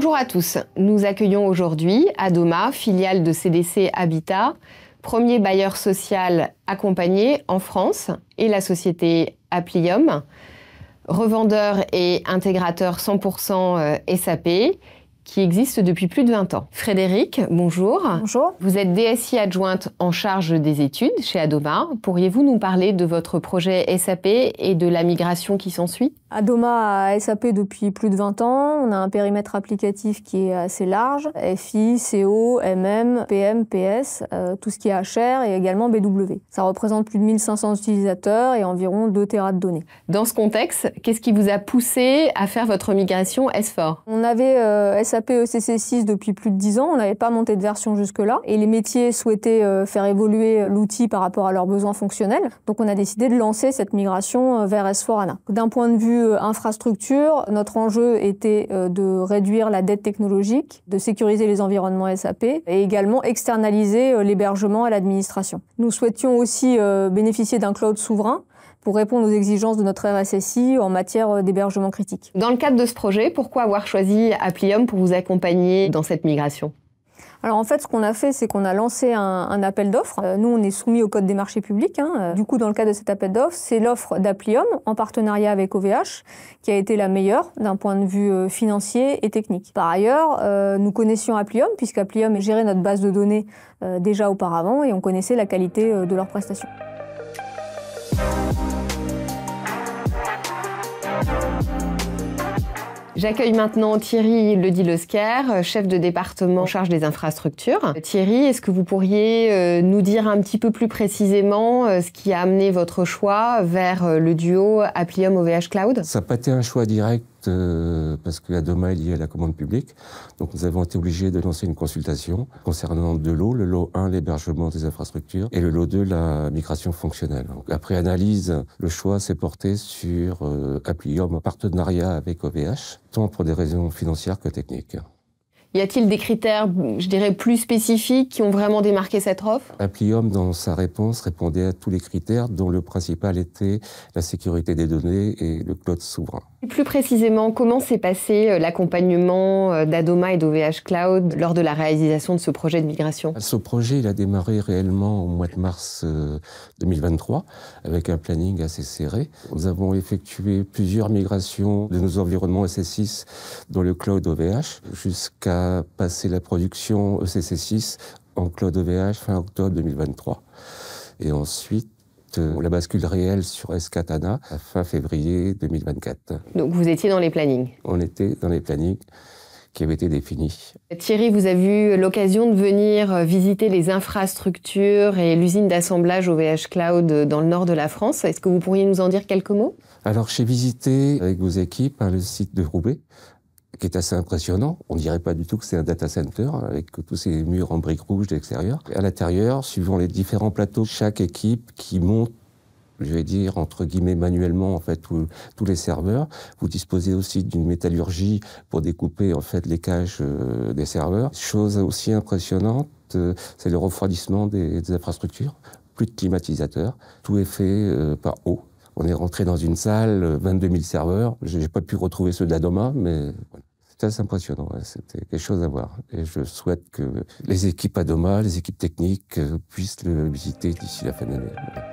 Bonjour à tous, nous accueillons aujourd'hui Adoma, filiale de CDC Habitat, premier bailleur social accompagné en France, et la société Applium, revendeur et intégrateur 100% SAP, qui existe depuis plus de 20 ans. Frédéric, bonjour. Bonjour. Vous êtes DSI adjointe en charge des études chez Adoma. Pourriez-vous nous parler de votre projet SAP et de la migration qui s'ensuit? Adoma a SAP depuis plus de 20 ans. On a un périmètre applicatif qui est assez large. FI, CO, MM, PM, PS, tout ce qui est HR et également BW. Ça représente plus de 1500 utilisateurs et environ 2 Tera de données. Dans ce contexte, qu'est-ce qui vous a poussé à faire votre migration S4? On avait SAP ECC6 depuis plus de 10 ans. On n'avait pas monté de version jusque-là. Et les métiers souhaitaient faire évoluer l'outil par rapport à leurs besoins fonctionnels. Donc on a décidé de lancer cette migration vers S4HANA. D'un point de vue infrastructure, notre enjeu était de réduire la dette technologique, de sécuriser les environnements SAP et également externaliser l'hébergement à l'administration. Nous souhaitions aussi bénéficier d'un cloud souverain pour répondre aux exigences de notre RSSI en matière d'hébergement critique. Dans le cadre de ce projet, pourquoi avoir choisi Applium pour vous accompagner dans cette migration? Alors en fait, ce qu'on a fait, c'est qu'on a lancé un appel d'offres. Nous, on est soumis au Code des marchés publics. Du coup, dans le cadre de cet appel d'offres, c'est l'offre d'Applium en partenariat avec OVH qui a été la meilleure d'un point de vue financier et technique. Par ailleurs, nous connaissions Applium puisqu'Applium gérait notre base de données déjà auparavant et on connaissait la qualité de leurs prestations. J'accueille maintenant Thierry Ledy-Lesquer, chef de département en charge des infrastructures. Thierry, est-ce que vous pourriez nous dire un petit peu plus précisément ce qui a amené votre choix vers le duo Applium OVH Cloud? Ça n'a pas été un choix direct parce que Adoma est lié à la commande publique. Donc nous avons été obligés de lancer une consultation concernant deux lots. Le lot 1, l'hébergement des infrastructures, et le lot 2, la migration fonctionnelle. Donc, après analyse, le choix s'est porté sur Applium en partenariat avec OVH, tant pour des raisons financières que techniques. Y a-t-il des critères, je dirais, plus spécifiques qui ont vraiment démarqué cette offre? Applium, dans sa réponse, répondait à tous les critères, dont le principal était la sécurité des données et le cloud souverain. Plus précisément, comment s'est passé l'accompagnement d'Adoma et d'OVH Cloud lors de la réalisation de ce projet de migration? Ce projet, il a démarré réellement au mois de mars 2023, avec un planning assez serré. Nous avons effectué plusieurs migrations de nos environnements ECC6 dans le cloud OVH, jusqu'à passer la production ECC6 en cloud OVH fin octobre 2023. Et ensuite, la bascule réelle sur S4HANA à fin février 2024. Donc vous étiez dans les plannings? On était dans les plannings qui avaient été définis. Thierry, vous avez eu l'occasion de venir visiter les infrastructures et l'usine d'assemblage OVH Cloud dans le nord de la France. Est-ce que vous pourriez nous en dire quelques mots? Alors j'ai visité avec vos équipes le site de Roubaix, qui est assez impressionnant. On ne dirait pas du tout que c'est un data center, avec tous ces murs en briques rouges de l'extérieur. À l'intérieur, suivant les différents plateaux, chaque équipe qui monte, je vais dire, entre guillemets, manuellement, en fait, tous les serveurs. Vous disposez aussi d'une métallurgie pour découper, en fait, les caches des serveurs. Chose aussi impressionnante, c'est le refroidissement des infrastructures. Plus de climatisateurs. Tout est fait par eau. On est rentré dans une salle, 22 000 serveurs. Je n'ai pas pu retrouver ceux d'Adoma, mais voilà. C'était assez impressionnant. Ouais. C'était quelque chose à voir. Et je souhaite que les équipes Adoma, les équipes techniques puissent le visiter d'ici la fin de l'année. Voilà.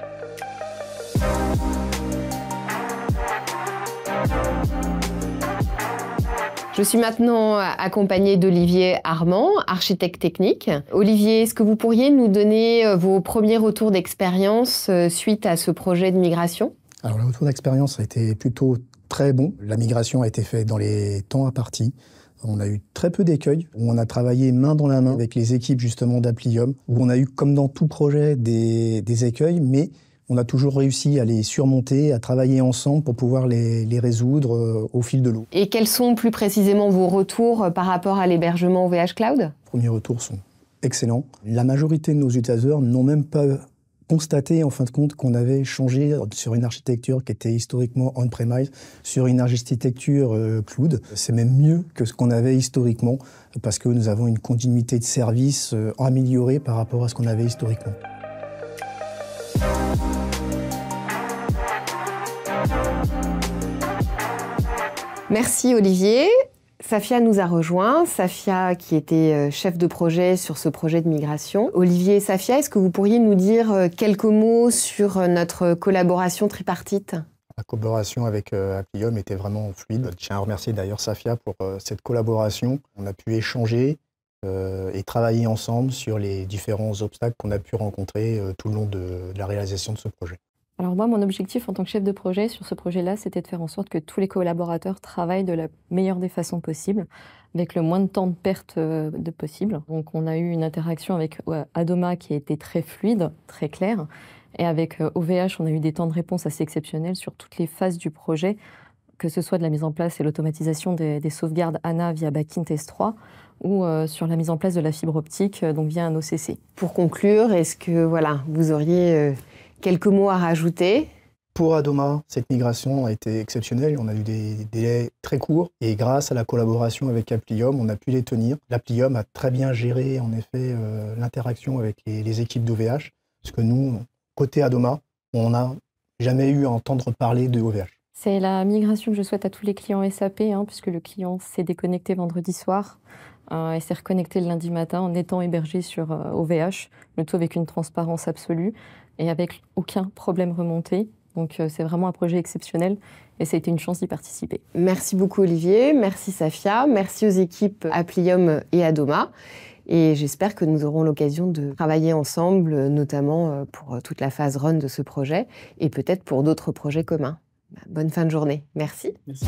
Je suis maintenant accompagnée d'Olivier Armand, architecte technique. Olivier, est-ce que vous pourriez nous donner vos premiers retours d'expérience suite à ce projet de migration? Alors, le retour d'expérience a été plutôt très bon. La migration a été faite dans les temps impartis. On a eu très peu d'écueils, où on a travaillé main dans la main avec les équipes justement d'Applium, où on a eu, comme dans tout projet, des écueils, mais on a toujours réussi à les surmonter, à travailler ensemble pour pouvoir les résoudre au fil de l'eau. Et quels sont plus précisément vos retours par rapport à l'hébergement OVH Cloud? Les premiers retours sont excellents. La majorité de nos utilisateurs n'ont même pas constaté en fin de compte qu'on avait changé sur une architecture qui était historiquement on-premise sur une architecture cloud. C'est même mieux que ce qu'on avait historiquement parce que nous avons une continuité de service améliorée par rapport à ce qu'on avait historiquement. Merci Olivier. Safia nous a rejoints, Safia qui était chef de projet sur ce projet de migration. Olivier et Safia, est-ce que vous pourriez nous dire quelques mots sur notre collaboration tripartite ? La collaboration avec Applium était vraiment fluide. Je tiens à remercier d'ailleurs Safia pour cette collaboration. On a pu échanger et travailler ensemble sur les différents obstacles qu'on a pu rencontrer tout le long de la réalisation de ce projet. Alors moi, mon objectif en tant que chef de projet sur ce projet-là, c'était de faire en sorte que tous les collaborateurs travaillent de la meilleure des façons possibles, avec le moins de temps de perte de possible. Donc on a eu une interaction avec Adoma qui a été très fluide, très claire. Et avec OVH, on a eu des temps de réponse assez exceptionnels sur toutes les phases du projet, que ce soit de la mise en place et l'automatisation des sauvegardes ANA via Backint S3 ou sur la mise en place de la fibre optique donc via un OCC. Pour conclure, est-ce que vous auriez quelques mots à rajouter ? Pour Adoma, cette migration a été exceptionnelle. On a eu des délais très courts et grâce à la collaboration avec Applium, on a pu les tenir. L'Applium a très bien géré en effet l'interaction avec les équipes d'OVH, parce que nous, côté Adoma, on n'a jamais eu à entendre parler de OVH. C'est la migration que je souhaite à tous les clients SAP, puisque le client s'est déconnecté vendredi soir et s'est reconnecté le lundi matin en étant hébergé sur OVH, le tout avec une transparence absolue et avec aucun problème remonté. Donc c'est vraiment un projet exceptionnel et ça a été une chance d'y participer. Merci beaucoup Olivier, merci Safia, merci aux équipes Applium et Adoma. Et j'espère que nous aurons l'occasion de travailler ensemble, notamment pour toute la phase run de ce projet et peut-être pour d'autres projets communs. Bonne fin de journée. Merci. Merci.